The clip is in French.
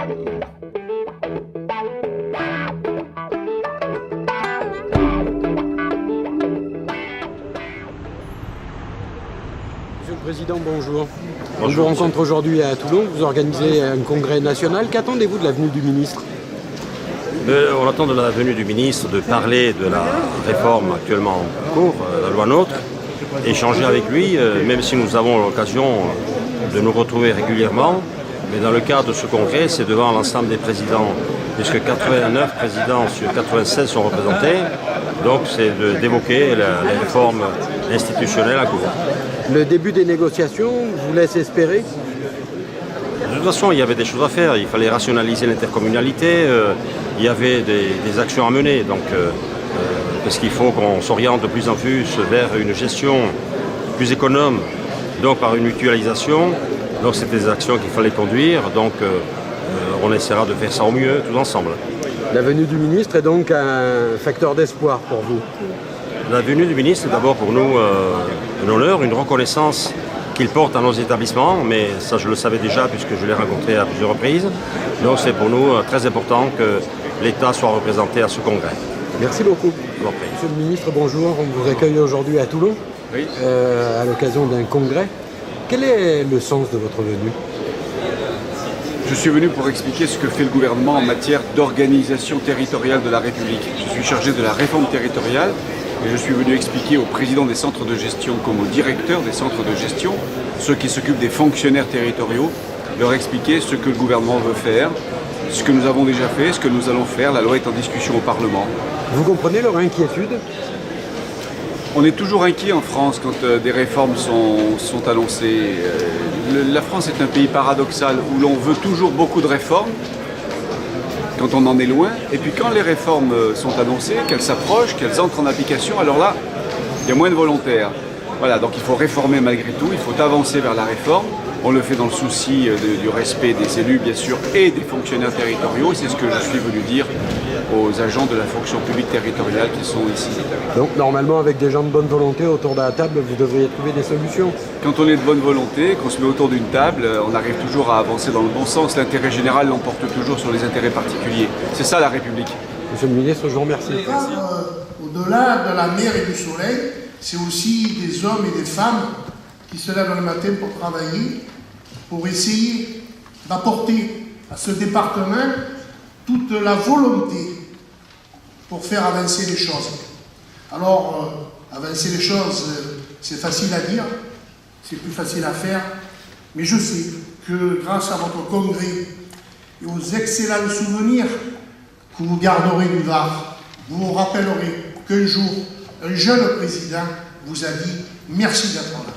Monsieur le Président, bonjour. Bonjour. Je vous rencontre aujourd'hui à Toulon. Vous organisez un congrès national. Qu'attendez-vous de la venue du ministre? On attend de la venue du ministre de parler de la réforme actuellement en cours, la loi NOTRe, échanger avec lui, même si nous avons l'occasion de nous retrouver régulièrement. Mais dans le cadre de ce congrès, c'est devant l'ensemble des présidents, puisque 89 présidents sur 96 sont représentés. Donc c'est d'évoquer les réformes institutionnelles en cours. Le début des négociations vous laisse espérer? De toute façon, il y avait des choses à faire. Il fallait rationaliser l'intercommunalité. Il y avait des actions à mener. Donc, parce qu'il faut qu'on s'oriente de plus en plus vers une gestion plus économe, donc par une mutualisation. Donc, c'est des actions qu'il fallait conduire. Donc, on essaiera de faire ça au mieux, tous ensemble. La venue du ministre est donc un facteur d'espoir pour vous? La venue du ministre est d'abord pour nous un honneur, une reconnaissance qu'il porte à nos établissements, mais ça je le savais déjà puisque je l'ai rencontré à plusieurs reprises. Donc c'est pour nous très important que l'État soit représenté à ce congrès. Merci beaucoup. Monsieur le ministre, bonjour. On vous accueille aujourd'hui à Toulon, oui. À l'occasion d'un congrès. Quel est le sens de votre venue? Je suis venu pour expliquer ce que fait le gouvernement en matière d'organisation territoriale de la République. Je suis chargé de la réforme territoriale et je suis venu expliquer aux présidents des centres de gestion comme aux directeurs des centres de gestion, ceux qui s'occupent des fonctionnaires territoriaux, leur expliquer ce que le gouvernement veut faire, ce que nous avons déjà fait, ce que nous allons faire. La loi est en discussion au Parlement. Vous comprenez leur inquiétude? On est toujours inquiet en France quand des réformes sont annoncées. La France est un pays paradoxal où l'on veut toujours beaucoup de réformes quand on en est loin. Et puis quand les réformes sont annoncées, qu'elles s'approchent, qu'elles entrent en application, alors là, il y a moins de volontaires. Voilà, donc il faut réformer malgré tout, il faut avancer vers la réforme. On le fait dans le souci du respect des élus, bien sûr, et des fonctionnaires territoriaux. C'est ce que je suis venu dire aux agents de la fonction publique territoriale qui sont ici. Donc normalement, avec des gens de bonne volonté autour de la table, vous devriez trouver des solutions. Quand on est de bonne volonté, qu'on se met autour d'une table, on arrive toujours à avancer dans le bon sens. L'intérêt général l'emporte toujours sur les intérêts particuliers. C'est ça la République. Monsieur le ministre, je vous remercie. Au-delà de la mer et du soleil, c'est aussi des hommes et des femmes qui se lèvent le matin pour travailler, pour essayer d'apporter à ce département toute la volonté pour faire avancer les choses. Alors, avancer les choses, c'est facile à dire, c'est plus facile à faire, mais je sais que grâce à votre congrès et aux excellents souvenirs que vous garderez du Var, vous vous rappellerez qu'un jour, un jeune président vous a dit « merci d'être là ».